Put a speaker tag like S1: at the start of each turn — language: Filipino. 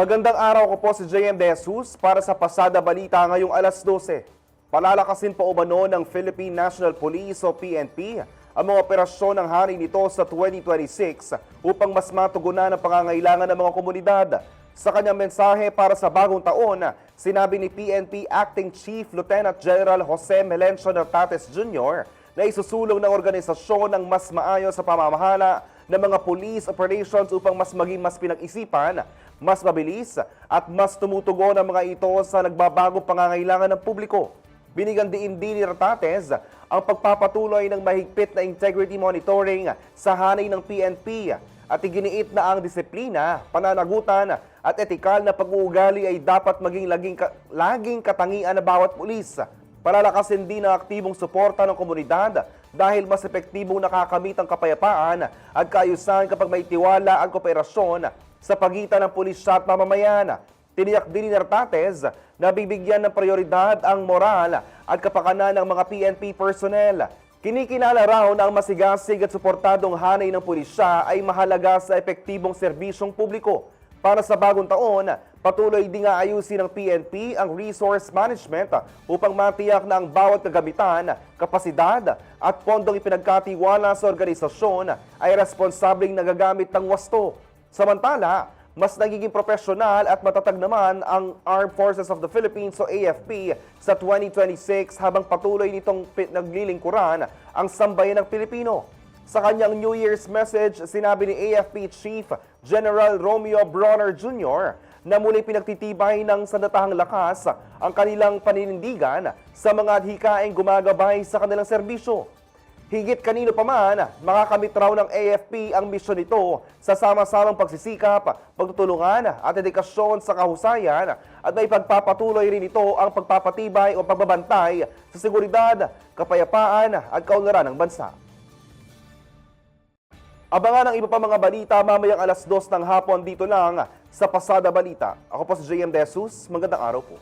S1: Magandang araw ko po si JM De Jesus para sa Pasada Balita ngayong alas 12. Palalakasin pa umano ng Philippine National Police o PNP ang mga operasyon ng hari nito sa 2026 upang mas matugunan ang pangangailangan ng mga komunidad. Sa kanyang mensahe para sa bagong taon, sinabi ni PNP Acting Chief Lieutenant General Jose Melencio Nartates Jr. na isusulong ng organisasyon ng mas maayos sa pamamahala ng mga police operations upang mas maging mas pinag-isipan, mas mabilis at mas tumutugon ang mga ito sa nagbabagong pangangailangan ng publiko. Binigyan din ni Nartates ang pagpapatuloy ng mahigpit na integrity monitoring sa hanay ng PNP at iginiit na ang disiplina, pananagutan at etikal na pag-uugali ay dapat maging laging katangian ng bawat pulis. Palalakasin din ang aktibong suporta ng komunidad dahil mas epektibong nakakamit ang kapayapaan at kaayusan kapag may tiwala ang kooperasyon sa pagitan ng pulisya at mamamayan. Tiniyak din ni Nartates na bibigyan ng prioridad ang moral at kapakanan ng mga PNP personnel. Kinikilala raw na ang masigasig at suportadong hanay ng pulisya ay mahalaga sa epektibong serbisyong publiko. Para sa bagong taon, patuloy din nga ayusin ng PNP ang resource management upang matiyak na ang bawat kagamitan, kapasidad at pondong ipinagkatiwala sa organisasyon ay responsableng nagagamit ng wasto. Samantala, mas nagiging profesional at matatag naman ang Armed Forces of the Philippines o AFP sa 2026 habang patuloy nitong naglilingkuran ang sambayan ng Pilipino. Sa kanyang New Year's message, sinabi ni AFP Chief General Romeo Bronner Jr. na muli pinagtitibay ng sandatahang lakas ang kanilang paninindigan sa mga adhikaing gumagabay sa kanilang serbisyo. Higit kanino pa man, makakamit raw ng AFP ang misyon nito sa sama-samang pagsisikap, pagtutulungan at dedikasyon sa kahusayan at may pagpapatuloy rin ito ang pagpapatibay o pagbabantay sa seguridad, kapayapaan at kaunlaran ng bansa. Abangan ang iba pa mga balita mamayang alas 2 ng hapon dito lang sa Pasada Balita. Ako po si JM De Jesus. Magandang araw po.